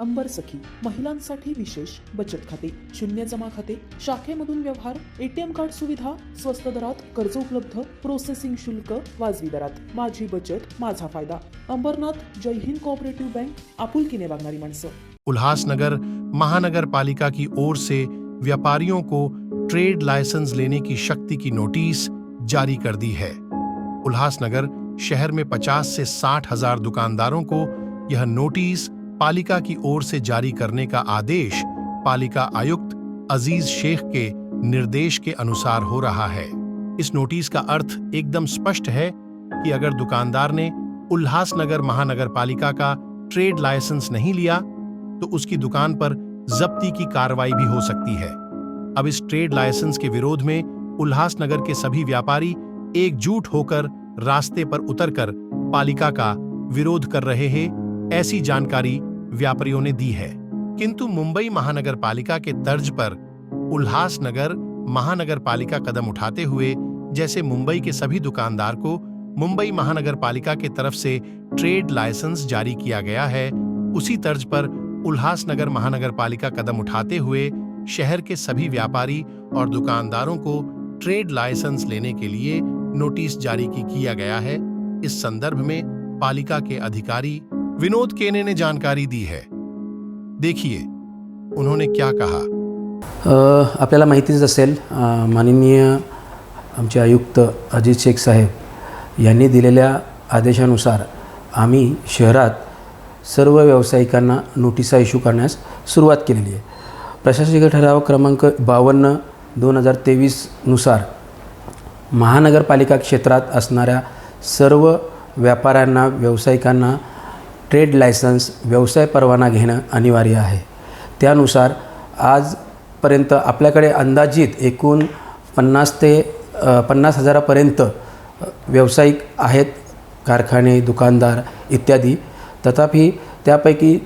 अंबर सखी महिलांसाठी विशेष बचत खाते, शून्य जमा खाते, शाखेमधून व्यवहार, एटीएम कार्ड सुविधा, स्वस्त दरात कर्ज उपलब्ध, प्रोसेसिंग शुल्क वाजवी दरात, माझी बचत माझा फायदा. अंबरनाथ जय हिंद कोऑपरेटिव्ह बँक, आपुलकीने वागणारी माणसं. उल्हासनगर महानगर पालिका की ओर से व्यापारियों को ट्रेड लाइसेंस लेने की शक्ति की नोटिस जारी कर दी है। उल्हासनगर शहर में 50 से 60 हजार दुकानदारों को यह नोटिस पालिका की ओर से जारी करने का आदेश पालिका आयुक्त अजीज शेख के निर्देश के अनुसार हो रहा है। इस नोटिस का अर्थ एकदम स्पष्ट है कि अगर दुकानदार ने उल्हासनगर महानगर पालिका का ट्रेड लाइसेंस नहीं लिया तो उसकी दुकान पर जब्ती की कार्रवाई भी हो सकती है। अब इस ट्रेड लाइसेंस के विरोध में उल्हासनगर के सभी व्यापारी एकजुट होकर रास्ते पर उतरकर पालिका का विरोध कर रहे हैं, ऐसी जानकारी व्यापारियों ने दी है। किंतु मुंबई महानगर पालिका के तर्ज पर उल्हासनगर महानगर पालिका कदम उठाते हुए जैसे मुंबई के सभी दुकानदार को मुंबई महानगर पालिका के तरफ से ट्रेड लाइसेंस जारी किया गया है, उसी तर्ज पर उल्हासनगर महानगर पालिका कदम उठाते हुए शहर के सभी व्यापारी और दुकानदारों को ट्रेड लाइसेंस लेने के लिए नोटिस जारी किया गया है। इस संदर्भ में पालिका के अधिकारी विनोद केने ने जानकारी दी है। देखिए उन्होंने क्या कहा। आपल्याला माहितीच असेल, माननीय आमचे आयुक्त अजित शेख साहेब यांनी दिलेल्या आदेशानुसार आम्ही शहरात सर्व व्यावसायिकांना नोटिसा इश्यू करण्यास सुरुवात केलेली आहे। प्रशासकीय ठराव क्रमांक 52/2023 नुसार महानगरपालिका क्षेत्रात असणाऱ्या सर्व व्यापाऱ्यांना व्यावसायिकांना ट्रेड लायसन्स व्यवसाय परवाना घेणं अनिवार्य आहे। त्यानुसार आजपर्यंत आपल्याकडे अंदाजित एकूण 50 ते 50 हजारापर्यंत व्यावसायिक आहेत, कारखाने, दुकानदार इत्यादी। तथापि त्यापैकी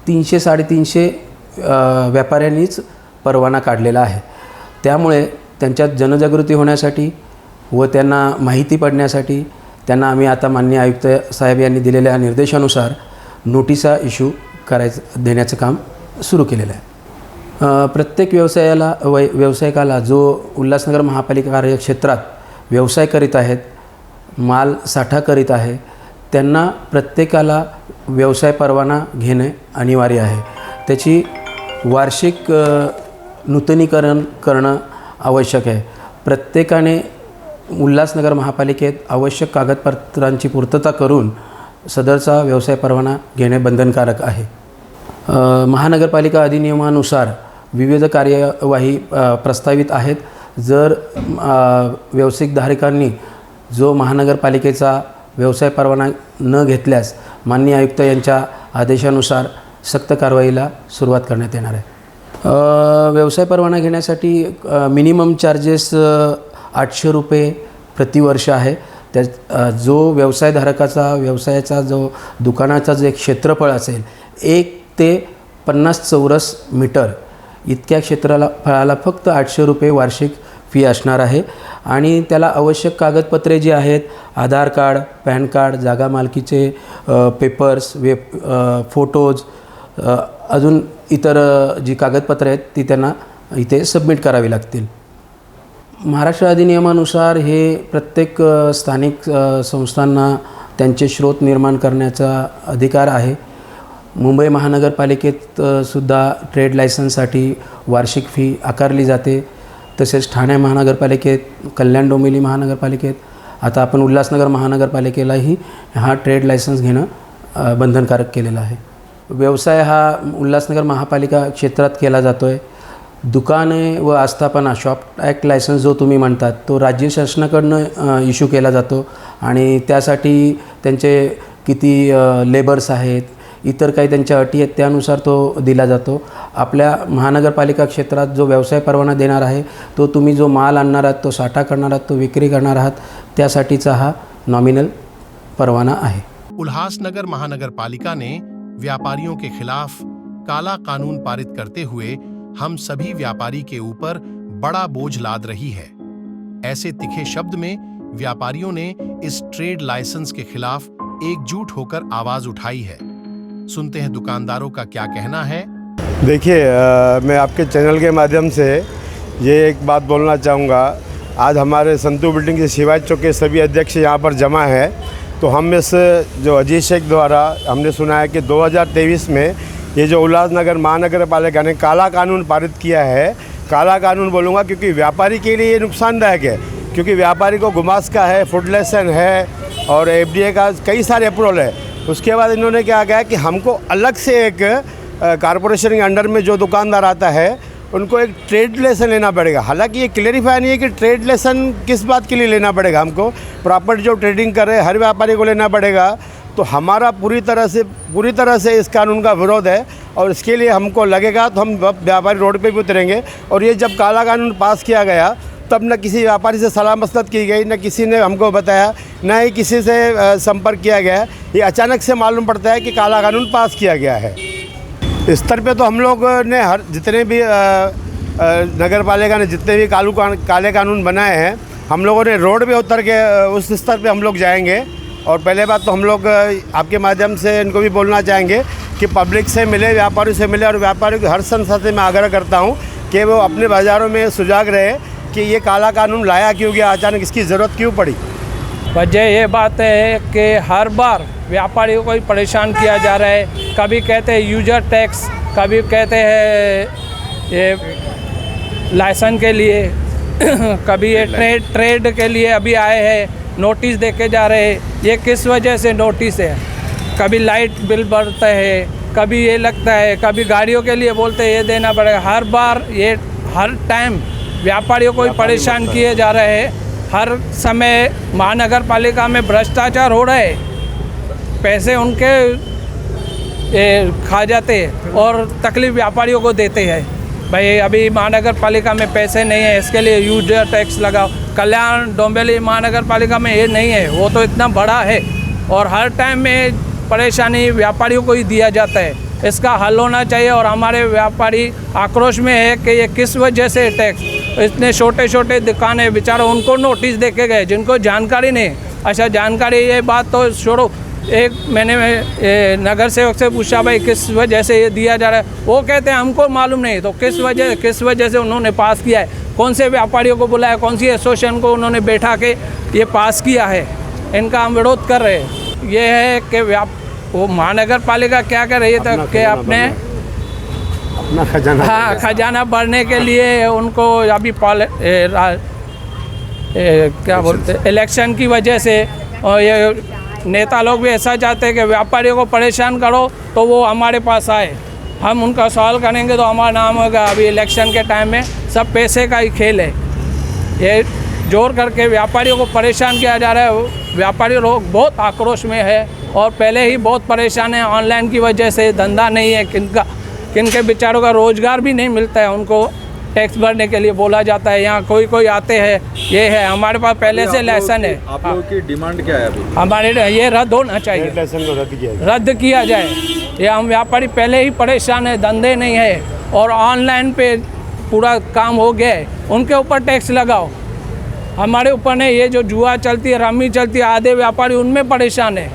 300-350 व्यापाऱ्यांनीच परवाना काढलेला आहे। त्यामुळे त्यांच्यात जनजागृती होण्यासाठी व त्यांना माहिती पडण्यासाठी त्यांना आम्ही आता माननीय आयुक्त साहेब यांनी दिलेल्या निर्देशानुसार नोटिसा इश्यू देण्याचं काम सुरू केलेलं आहे। प्रत्येक व्यावसायिकाला जो उल्हासनगर महापालिका कार्यक्षेत्रात व्यवसाय करीत आहेत, माल साठा करीत आहे, त्यांना प्रत्येकाला व्यवसाय परवाना घेणे अनिवार्य आहे। त्याची वार्षिक नूतनीकरण करणं आवश्यक आहे। प्रत्येकाने उल्हासनगर महापालिकेत आवश्यक कागदपत्रांची पूर्तता करून सदरचा व्यवसाय परवाना घेणे बंधनकारक आहे। महानगरपालिका अधिनियमानुसार विविध कार्यवाही प्रस्तावित आहेत। जर व्यावसायिक धारकांनी जो महानगरपालिकेचा व्यवसाय परवाना न घेतल्यास माननीय आयुक्त यांच्या आदेशानुसार सक्त कारवाईला सुरुवात करण्यात येणार आहे। व्यवसाय परवाना घेण्यासाठी मिनिमम चार्जेस 800 रुपये प्रतिवर्ष आहे। त्या जो व्यवसायधारकाचा व्यवसायाचा जो दुकानाचा जे क्षेत्रफळ असेल 1 ते 50 चौरस मीटर इतक्या क्षेत्रफळाला फक्त 800 रुपये वार्षिक फी असणार आहे। आणि त्याला आवश्यक कागदपत्रे जी आहेत, आधार कार्ड, पॅन कार्ड, जागा मालकीचे पेपर्स, फोटोज, अजून इतर जी कागदपत्रे आहेत ती त्यांना इथे सबमिट करावी लागतील। महाराष्ट्र अधिनियमानुसार हे प्रत्येक स्थानिक संस्थांना त्यांचे स्रोत निर्माण करण्याचा अधिकार आहे। मुंबई महानगरपालिकेत सुद्धा ट्रेड लायसन्ससाठी वार्षिक फी आकारली जाते। तसेच ठाणे महानगरपालिकेत, कल्याण डोंबिवली महानगरपालिकेत, आता आपण उल्हासनगर महानगरपालिकेलाही हा ट्रेड लायसन्स घेणं बंधनकारक केलेलं आहे। व्यवसाय हा उल्हासनगर महापालिका क्षेत्रात केला जातो आहे। दुकाने व आस्थापना शॉप ॲक्ट लायसन्स जो तुम्ही म्हणतात तो राज्य शासनाकडनं इश्यू केला जातो आणि त्यासाठी त्यांचे किती लेबर्स आहेत, इतर काही त्यांच्या अटी आहेत त्यानुसार तो दिला जातो। आपल्या महानगरपालिका क्षेत्रात जो व्यवसाय परवाना देणार आहे तो तुम्ही जो माल आणणार आहात, तो साठा करणार आहात, तो विक्री करणार आहात, त्यासाठीचा हा नॉमिनल परवाना आहे। उल्हासनगर महानगर पालिका ने व्यापारियों के खिलाफ काला कानून पारित करते हुए हम सभी व्यापारी के ऊपर बड़ा बोझ लाद रही है। ऐसे तिखे शब्द में व्यापारियों ने इस ट्रेड लाइसेंस के खिलाफ एकजुट होकर आवाज उठाई है। सुनते हैं दुकानदारों का क्या कहना है। देखिए, मैं आपके चैनल के माध्यम से ये एक बात बोलना चाहूँगा। आज हमारे संतू बिल्डिंग के शिवाजी चौक के सभी अध्यक्ष यहाँ पर जमा है। तो हम इस जो अजीत शेख द्वारा हमने सुना है कि 2023 में ये जो उल्लासनगर महानगर पालिका ने काला कानून पारित किया है। काला कानून बोलूँगा क्योंकि व्यापारी के लिए ये नुकसानदायक है, क्योंकि व्यापारी को गुमास्ता है, फूड लाइसेंस है और FDA का कई सारे अप्रूवल है। उसके बाद इन्होंने क्या कहा कि हमको अलग से एक कॉरपोरेशन के अंडर में जो दुकानदार आता है उनको एक ट्रेड लाइसेंस लेना पड़ेगा। हालांकि ये क्लेरिफाई नहीं है कि ट्रेड लाइसेंस किस बात के लिए लेना पड़ेगा। हमको प्रॉपर्टी जो ट्रेडिंग कर रहे हैं हर व्यापारी को लेना पड़ेगा। तो हमारा पूरी तरह से इस कानून का विरोध है और इसके लिए हमको लगेगा तो हम व्यापारी रोड पे भी उतरेंगे। और ये जब काला कानून पास किया गया तब न किसी व्यापारी से सलाह मसलत की गई, न किसी ने हमको बताया, न ही किसी से संपर्क किया गया। ये अचानक से मालूम पड़ता है कि काला कानून पास किया गया है। इस स्तर पे तो हम लोग ने हर जितने भी नगर पालिका ने जितने भी काले कानून बनाए हैं, हम लोगों ने रोड पे उतर के उस स्तर पे हम लोग जाएंगे। और पहले बात तो हम लोग आपके माध्यम से इनको भी बोलना चाहेंगे कि पब्लिक से मिले, व्यापारियों से मिले और व्यापारियों की हर संस्था से मैं आग्रह करता हूँ कि वो अपने बाज़ारों में सुजाग रहे कि ये काला कानून लाया क्यों गया, अचानक इसकी ज़रूरत क्यों पड़ी। वजह ये बात है कि हर बार व्यापारियों को ही परेशान किया जा रहा है। कभी कहते हैं यूजर टैक्स, कभी कहते हैं ये लाइसेंस के लिए, कभी ये ट्रेड के लिए अभी आए हैं, नोटिस देके जा रहे हैं। ये किस वजह से नोटिस है? कभी लाइट बिल बढ़ता है, कभी ये लगता है, कभी गाड़ियों के लिए बोलते हैं ये देना पड़ेगा। हर बार ये हर टाइम व्यापारियों को ही परेशान किए जा रहे हैं। हर समय महानगर पालिका में भ्रष्टाचार हो रहा है, पैसे उनके खा जाते हैं और तकलीफ व्यापारियों को देते हैं। भाई अभी महानगर पालिका में पैसे नहीं है, इसके लिए यूजर टैक्स लगाओ। कल्याण डोंबिवली महानगर पालिका में ये नहीं है, वो तो इतना बड़ा है और हर टाइम में परेशानी व्यापारियों को ही दिया जाता है। इसका हल होना चाहिए। और हमारे व्यापारी आक्रोश में है कि ये किस वजह से टैक्स, इतने छोटे छोटे दुकानें बेचारों उनको नोटिस देके गए जिनको जानकारी नहीं। अच्छा जानकारी ये बात तो छोड़ो, एक मैंने नगर सेवक से पूछा भाई किस वजह से ये दिया जा रहा है, वो कहते हैं हमको मालूम नहीं। तो किस वजह से उन्होंने पास किया है, कौन से व्यापारियों को बुलाया, कौन सी एसोसिएशन को उन्होंने बैठा के ये पास किया है, इनका हम विरोध कर रहे हैं। ये है कि वो महानगर पालिका क्या कर रही है कि अपने खजाना भरने के लिए उनको अभी क्या बोलते हैं इलेक्शन की वजह से, और ये नेता लोग भी ऐसा चाहते हैं कि व्यापारियों को परेशान करो तो वो हमारे पास आए, हम उनका सवाल करेंगे तो हमारा नाम होगा। अभी इलेक्शन के टाइम में सब पैसे का ही खेल है। ये जोर करके व्यापारियों को परेशान किया जा रहा है। व्यापारी लोग बहुत आक्रोश में है और पहले ही बहुत परेशान है। ऑनलाइन की वजह से धंधा नहीं है, किनके बेचारों का रोज़गार भी नहीं मिलता है। उनको टैक्स भरने के लिए बोला जाता है, यहाँ कोई आते हैं। ये है हमारे पास पहले से लाइसेंस है। आप लोगों की डिमांड क्या है अभी? हमारे ये रद्द होना चाहिए, रद्द किया जाए। ये हम व्यापारी पहले ही परेशान है, धंधे नहीं है और ऑनलाइन पे पूरा काम हो गया है। उनके ऊपर टैक्स लगाओ, हमारे ऊपर नहीं। ये जो जुआ चलती है, रमी चलती है, आधे व्यापारी उनमें परेशान है,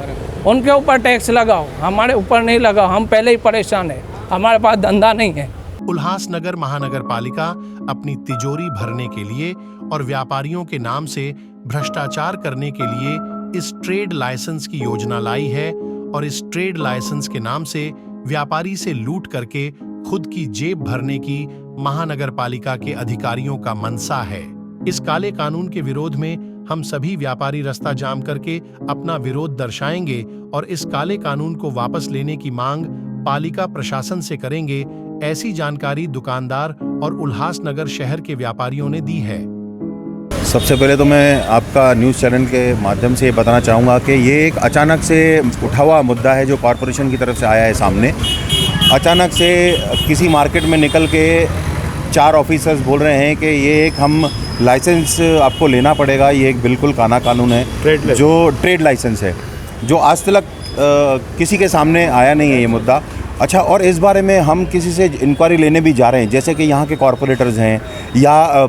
उनके ऊपर टैक्स लगाओ, हमारे ऊपर नहीं लगाओ। हम पहले ही परेशान है, हमारे पास धंधा नहीं है। उल्हासनगर महानगर पालिका अपनी तिजोरी भरने के लिए और व्यापारियों के नाम से भ्रष्टाचार करने के लिए इस ट्रेड लाइसेंस की योजना लाई है और इस ट्रेड लाइसेंस के नाम से व्यापारी से लूट करके खुद की जेब भरने की महानगर पालिका के अधिकारियों का मनसा है। इस काले कानून के विरोध में हम सभी व्यापारी रास्ता जाम करके अपना विरोध दर्शाएंगे और इस काले कानून को वापस लेने की मांग पालिका प्रशासन से करेंगे। ऐसी जानकारी दुकानदार और उल्हासनगर शहर के व्यापारियों ने दी है। सबसे पहले तो मैं आपका न्यूज़ चैनल के माध्यम से ये बताना चाहूँगा कि ये एक अचानक से उठा हुआ मुद्दा है जो कॉरपोरेशन की तरफ से आया है सामने। अचानक से किसी मार्केट में निकल के 4 ऑफिसर्स बोल रहे हैं कि ये एक हम लाइसेंस आपको लेना पड़ेगा। ये एक बिल्कुल काला कानून है, जो ट्रेड लाइसेंस है, जो आज तक किसी के सामने आया नहीं है ये मुद्दा। अच्छा, और इस बारे में हम किसी से इंक्वायरी लेने भी जा रहे हैं, जैसे कि यहाँ के कॉरपोरेटर्स हैं या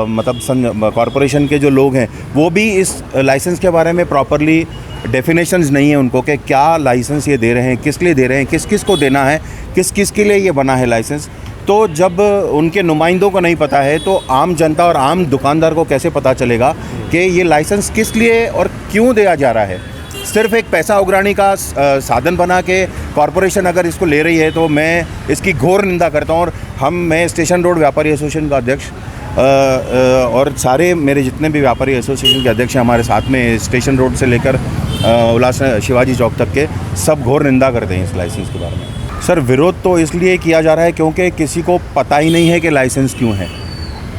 मतलब कॉरपोरेशन के जो लोग हैं, वो भी इस लाइसेंस के बारे में प्रॉपरली डेफिनेशंस नहीं है उनको कि क्या लाइसेंस ये दे रहे हैं, किस लिए दे रहे हैं, किस किस को देना है, किस किस के लिए ये बना है लाइसेंस। तो जब उनके नुमाइंदों को नहीं पता है तो आम जनता और आम दुकानदार को कैसे पता चलेगा कि ये लाइसेंस किस लिए और क्यों दिया जा रहा है। सिर्फ एक पैसा उगराने का साधन बना के कॉरपोरेशन अगर इसको ले रही है तो मैं इसकी घोर निंदा करता हूँ। और मैं स्टेशन रोड व्यापारी एसोसिएशन का अध्यक्ष और सारे मेरे जितने भी व्यापारी एसोसिएशन के अध्यक्ष हैं हमारे साथ में, स्टेशन रोड से लेकर उल्लास शिवाजी चौक तक के, सब घोर निंदा करते हैं इस लाइसेंस के बारे में। सर, विरोध तो इसलिए किया जा रहा है क्योंकि किसी को पता ही नहीं है कि लाइसेंस क्यों है।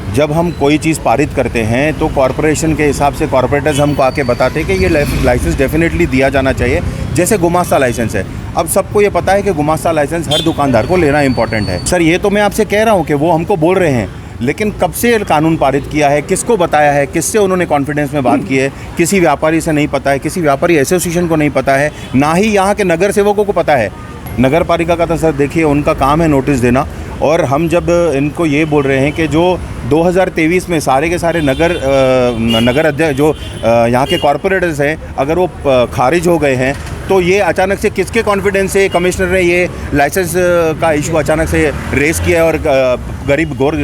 जब हम कोई चीज़ पारित करते हैं तो कॉरपोरेशन के हिसाब से कॉरपोरेटर्स हमको आके बताते हैं कि ये लाइसेंस डेफिनेटली दिया जाना चाहिए, जैसे गुमास्ता लाइसेंस है। अब सबको ये पता है कि गुमास्ता लाइसेंस हर दुकानदार को लेना इंपॉर्टेंट है। सर, ये तो मैं आपसे कह रहा हूँ कि वो हमको बोल रहे हैं, लेकिन कब से कानून पारित किया है, किसको बताया है, किससे उन्होंने कॉन्फिडेंस में बात की है? किसी व्यापारी से नहीं पता है, किसी व्यापारी एसोसिएशन को नहीं पता है, ना ही यहाँ के नगर सेवकों को पता है। नगर पालिका का तो सर देखिए उनका काम है नोटिस देना, और हम जब इनको ये बोल रहे हैं कि जो 2023 में सारे के सारे नगर अध्यक्ष जो यहाँ के कॉरपोरेटर्स हैं, अगर वो खारिज हो गए हैं तो ये अचानक से किसके कॉन्फिडेंस से कमिश्नर ने ये लाइसेंस का इशू अचानक से रेस किया है और गरीब गौर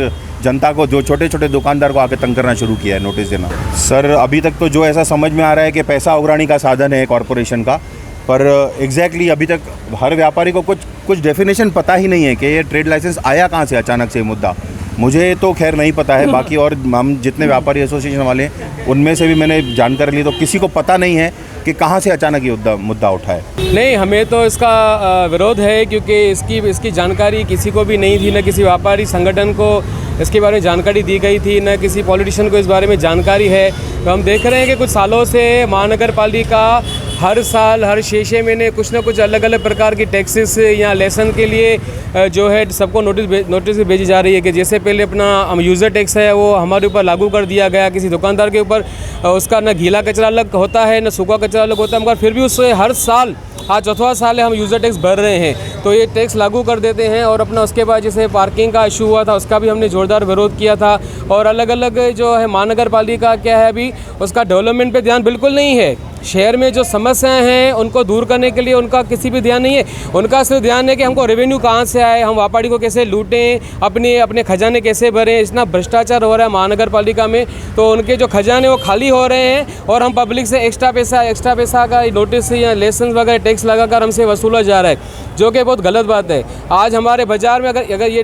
जनता को, जो छोटे छोटे दुकानदार को आके तंग करना शुरू किया है नोटिस देना। सर, अभी तक तो जो ऐसा समझ में आ रहा है कि पैसा उगराने का साधन है कॉरपोरेशन का, पर एग्जैक्टली अभी तक हर व्यापारी को कुछ डेफिनेशन पता ही नहीं है कि ये ट्रेड लाइसेंस आया कहाँ से अचानक से। मुद्दा मुझे तो खैर नहीं पता है, बाकी और हम जितने व्यापारी एसोसिएशन वाले उनमें से भी मैंने जानकारी ली तो किसी को पता नहीं है कि कहाँ से अचानक ये मुद्दा उठा है। नहीं, हमें तो इसका विरोध है क्योंकि इसकी जानकारी किसी को भी नहीं थी, न किसी व्यापारी संगठन को इसके बारे में जानकारी दी गई थी, न किसी पॉलिटिशियन को इस बारे में जानकारी है। तो हम देख रहे हैं कि कुछ सालों से महानगर पालिका हर साल हर 6 महीने कुछ ना कुछ अलग अलग प्रकार की टैक्सेस या लेसन के लिए जो है सबको नोटिस भेजी जा रही है कि जैसे पहले अपना यूज़र टैक्स है वो हमारे ऊपर लागू कर दिया गया, किसी दुकानदार के ऊपर उसका न गीला कचरा अलग होता है न सूखा कचरा अलग होता है, मगर फिर भी उससे हर साल आज चौथा साल है हम यूज़र टैक्स भर रहे हैं। तो ये टैक्स लागू कर देते हैं और अपना उसके बाद जैसे पार्किंग का इशू हुआ था उसका भी हमने ज़ोरदार विरोध किया था। और अलग अलग जो है महानगर पालिका क्या है अभी उसका डेवलपमेंट पे ध्यान बिल्कुल नहीं है। शहर में जो समस्याएं हैं उनको दूर करने के लिए उनका किसी भी ध्यान नहीं है। उनका सिर्फ ध्यान है कि हमको रेवेन्यू कहाँ से आए, हम व्यापारी को कैसे लूटें, अपने खजाने कैसे भरें। इतना भ्रष्टाचार हो रहा है महानगर पालिका में, तो उनके जो खजाने वो खाली हो रहे हैं और हम पब्लिक से एक्स्ट्रा पैसा का नोटिस या लाइसेंस वगैरह टैक्स लगाकर हमसे वसूला जा रहा है, जो कि बहुत गलत बात है। आज हमारे बाज़ार में अगर ये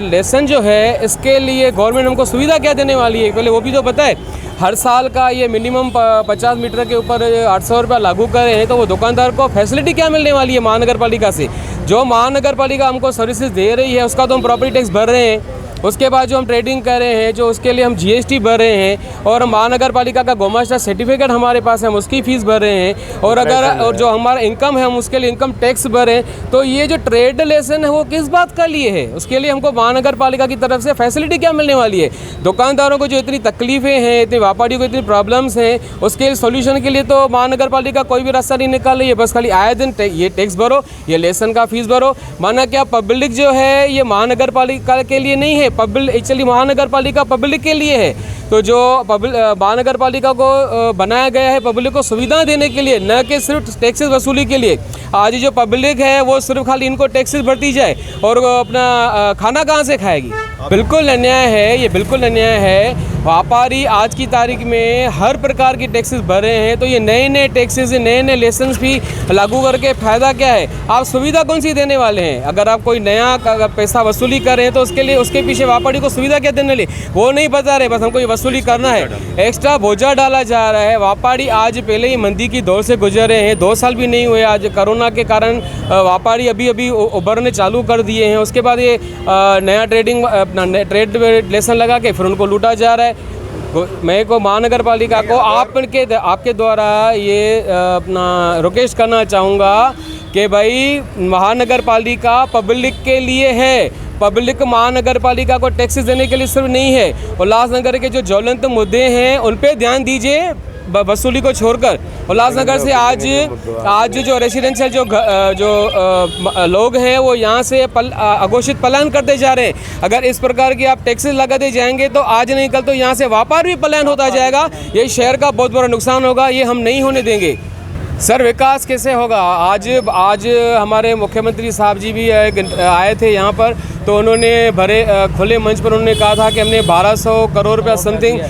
लाइसेंस जो है इसके लिए गवर्नमेंट हमको सुविधा क्या देने वाली है, पहले वो भी तो पता है। हर साल का ये मिनिमम 50 मीटर के ऊपर 800 रुपया लागू कर रहे हैं, तो वो दुकानदार को फैसिलिटी क्या मिलने वाली है महानगर पालिका से? जो महानगर पालिका हमको सर्विसेज दे रही है उसका तो हम प्रॉपर्टी टैक्स भर रहे हैं, उसके बाद जो हम ट्रेडिंग कर रहे हैं जो उसके लिए हम जीएसटी भर रहे हैं, और महानगर पालिका का गोमास्ता सर्टिफिकेट हमारे पास है हम उसकी फ़ीस भर रहे हैं, और जो हमारा इनकम है हम उसके लिए इनकम टैक्स भर रहे हैं। तो ये जो ट्रेड लेसन है वो किस बात का लिए है? उसके लिए हमको महानगर पालिका की तरफ से फैसिलिटी क्या मिलने वाली है? दुकानदारों को जो इतनी तकलीफ़ें हैं, इतने व्यापारियों को इतनी प्रॉब्लम्स हैं, उसके सोल्यूशन के लिए तो महानगर पालिका कोई भी रास्ता नहीं निकाल रही है। बस खाली आए दिन ये टैक्स भरो, ये लेसन का फीस भरो। माना क्या पब्लिक जो है ये महानगर पालिका के लिए नहीं है, एक्चुअली महानगर पालिका पब्लिक के लिए है। तो जो महानगर पालिका को बनाया गया है पब्लिक को सुविधा देने के लिए, न कि सिर्फ टैक्सेस वसूली के लिए। आज जो पब्लिक है वो सिर्फ खाली इनको टैक्सेस भरती जाए और अपना खाना कहाँ से खाएगी? बिल्कुल अन्याय है, ये बिल्कुल अन्याय है। व्यापारी आज की तारीख में हर प्रकार की टैक्सेस भर रहे हैं, तो ये नए टैक्सेस नए लाइसेंस भी लागू करके फ़ायदा क्या है? आप सुविधा कौन सी देने वाले हैं? अगर आप कोई नया पैसा वसूली कर रहे हैं तो उसके लिए उसके पीछे व्यापारी को सुविधा क्या देने लिए वो नहीं बता रहे, बस हमको ये वसूली करना है। एक्स्ट्रा बोझा डाला जा रहा है। व्यापारी आज पहले ही मंदी की दौर से गुजर रहे हैं, 2 साल भी नहीं हुए। आज कोरोना के कारण व्यापारी अभी उभरने चालू कर दिए हैं। उसके बाद ये नया ट्रेड लेसन लगा के फिर उनको लूटा जा रहा है। मैं को महानगर पालिका को आपके द्वारा ये अपना रिक्वेस्ट करना चाहूँगा कि भाई महानगर पालिका पब्लिक के लिए है। पब्लिक महानगर पालिका को टैक्सेस देने के लिए सिर्फ नहीं है। उल्लासनगर के जो ज्वलंत मुद्दे हैं उन पे ध्यान दीजिए। वसूली को छोड़कर उल्लासनगर से आज जो रेसिडेंशियल जो लोग हैं वो यहाँ से अघोषित पलायन करते जा रहे हैं। अगर इस प्रकार की आप टैक्सेस लगाते जाएंगे तो आज नहीं कल तो यहाँ से व्यापार भी पलायन होता जाएगा। ये शहर का बहुत बड़ा नुकसान होगा, ये हम नहीं होने देंगे। सर विकास कैसे होगा? आज हमारे मुख्यमंत्री साहब जी भी आए थे यहाँ पर, तो उन्होंने खुले मंच पर उन्होंने कहा था कि हमने 1200 करोड़ रुपया समथिंग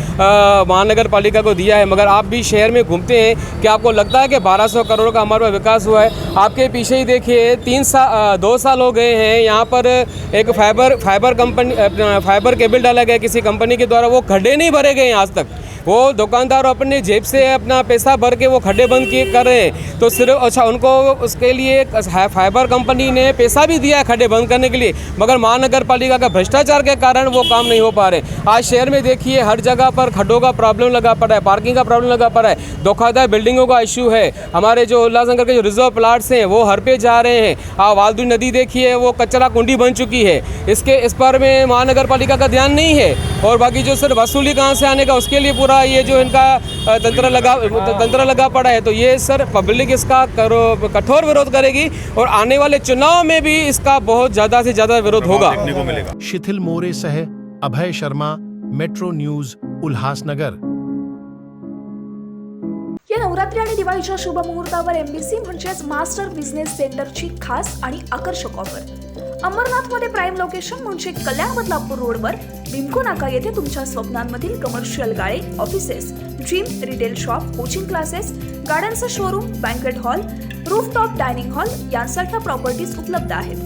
महानगर पालिका को दिया है। मगर आप भी शहर में घूमते हैं, क्या आपको लगता है कि 1200 करोड़ का हमारे विकास हुआ है? आपके पीछे ही देखिए 2 साल हो गए हैं, यहाँ पर एक फाइबर केबल डाला गया किसी कंपनी के द्वारा, वो खड्डे नहीं भरे गए हैं आज तक। वो दुकानदार अपने जेब से अपना पैसा भर के वो खड्डे बंद किए कर रहे हैं। तो सिर्फ अच्छा उनको उसके लिए फाइबर कंपनी ने पैसा भी दिया है खड्डे बंद करने के लिए, मगर महानगर पालिका का भ्रष्टाचार के कारण वो काम नहीं हो पा रहे। आज शहर में देखिए हर जगह पर खड्डों का प्रॉब्लम लगा पड़ा है, पार्किंग का प्रॉब्लम लगा पड़ा है, धोखाधड़ी बिल्डिंगों का इशू है। हमारे जो उल्लासनगर के जो रिजर्व प्लाट्स हैं वो हर पे जा रहे हैं। वालदू नदी देखिए वो कचरा कुंडी बन चुकी है, इस पर में महानगर पालिका का ध्यान नहीं है। और बाकी जो सर वसूली कहाँ से आने का उसके लिए पूरा ये जो इनका तंत्र लगा पड़ा है। तो ये सर पब्लिक इसका कठोर विरोध करेगी और आने वाले चुनाव में भी इसका बहुत ज़्यादा से ज़्यादा विरोध होगा। शिथिल मोरे सह अभय शर्मा, मेट्रो न्यूज, उल्हासनगर। या नवरात्री आणि दिवाळीच्या शुभ मुहूर्तावर MBC म्हणजेच मास्टर बिझनेस सेंटरची खास आणि आकर्षक ऑफर। अंबरनाथमध्ये प्राईम लोकेशन म्हणजे कल्याण बदलापूर रोडवर विमको नाका येथे तुमच्या स्वप्नांमधील कमर्शियल गाळे, offices, gym, retail shop, coaching classes, गाड्यांचं showroom, banquet hall, rooftop dining hall यांसारख्या प्रॉपर्टीज उपलब्ध आहेत।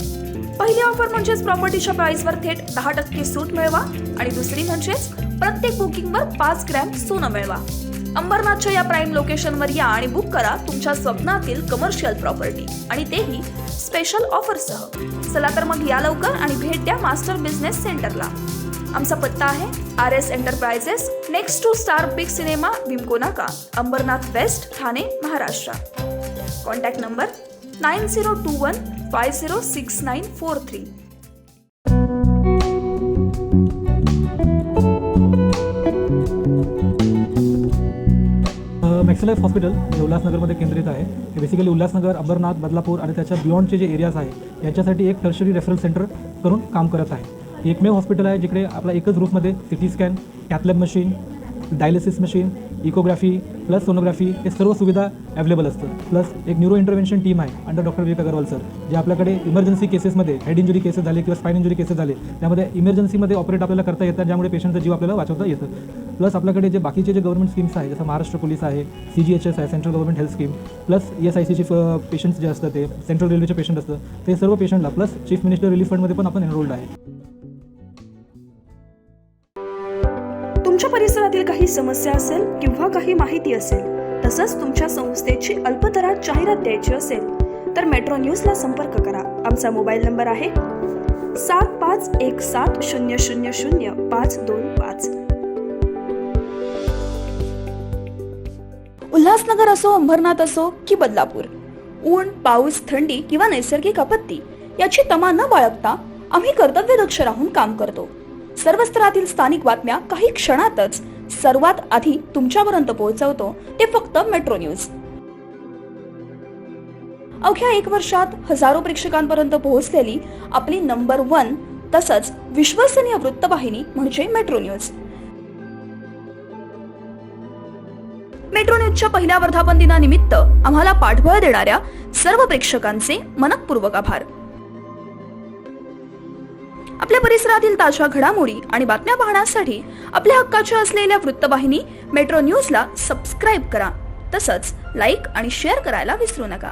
पहिली ऑफर म्हणजेच प्रॉपर्टीच्या प्राइसवर थेट 10% सूट मिळवा आणि दुसरी म्हणजेच प्रत्येक बुकिंगवर 5 ग्रॅम सोनं मिळवा। अंबरनाथच्या या प्राईम लोकेशनवर या आणि बुक करा तुमच्या स्वप्नातील कमर्शियल प्रॉपर्टी आणि तेही स्पेशल ऑफरसह। चला तर मग या लवकर आणि भेट द्या मास्टर बिझनेस सेंटरला। आमचा पत्ता आहे RS enterprises, next to Star Big cinema, Vimco Naka, Ambernath west, Thane, Maharashtra. Contact number 9021506943। Maxlife hospital जे उल्हासनगरमध्ये केंद्रित आहे, हे बेसिकली उल्हासनगर, अंबरनाथ, बदलापूर आणि त्याच्या बियॉन्डचे जे एरियाज आहे याच्यासाठी एक टर्शरी रेफरल सेंटर करून काम करत आहे। हे एकमेव हॉस्पिटल आहे जिकडे आपला एकच रूफमध्ये CT scan, cath lab machine, dialysis machine, echography plus sonography हे सर्व सुविधा अवेलेबल असतं। प्लस एक न्यूरो इंटरव्हेन्शन टीम आहे under doctor Vivek Agarwal sir, जे आपल्याकडे इमर्जन्सी केसेसमध्ये हेड इंजुरी केसेस झाले किंवा स्पाइन इंजुरी केसेस झाले त्यामध्ये इमर्जन्सीमध्ये ऑपरेट आपल्याला करता येतात, ज्यामुळे पेशंटचा जीव आपल्याला वाचवता येतं। प्लस आपल्याकडे जे बाकीचे जे गव्हर्नमेंट स्कीम्स आहे जसं महाराष्ट्र पोलीस आहे, CGHS आहे, central government health scheme, plus ESICचे पेशंट्स जे असतात ते सेंट्रल रेल्वेचे पेशंट असतं ते सर्व पेशंटला प्लस चीफ मिनिस्टर रिलीफ फंडमध्ये पण आपण एनरोल्ड आहे। तुमच्या परिसरातील काही समस्या असेल किंवा काही माहिती असेल, तसंच तुमच्या संस्थेची अल्पदरात जाहिरात द्यायची असेल तर मेट्रो न्यूजला संपर्क करा। आमचा मोबाईल नंबर आहे 7517000525। उल्हासनगर असो, अंबरनाथ असो की बदलापूर, ऊन, पाऊस, थंडी किंवा नैसर्गिक आपत्ती याची तमा न बाळगता आम्ही कर्तव्यदक्ष राहून काम करतो। सर्व स्तरातील स्थानिक बातम्या काही क्षणातच सर्वात आधी तुमच्यापर्यंत पोहोचवतो, ते फक्त मेट्रो न्यूज। अवघ्या 1 वर्षात हजारो प्रेक्षकांपर्यंत पोहोचलेली आपली नंबर 1 तसंच विश्वसनीय वृत्तवाहिनी म्हणजे मेट्रो न्यूज। मेट्रो न्यूजच्या पहिल्या वर्धापन दिनानिमित्त आम्हाला पाठबळ देणाऱ्या सर्व प्रेक्षकांचे मनपूर्वक आभार। आपल्या परिसरातील ताज्या घडामोडी आणि बातम्या पाहण्यासाठी आपल्या हक्काच्या असलेल्या वृत्तवाहिनी मेट्रो न्यूजला सबस्क्राईब करा, तसंच लाईक आणि शेअर करायला विसरू नका।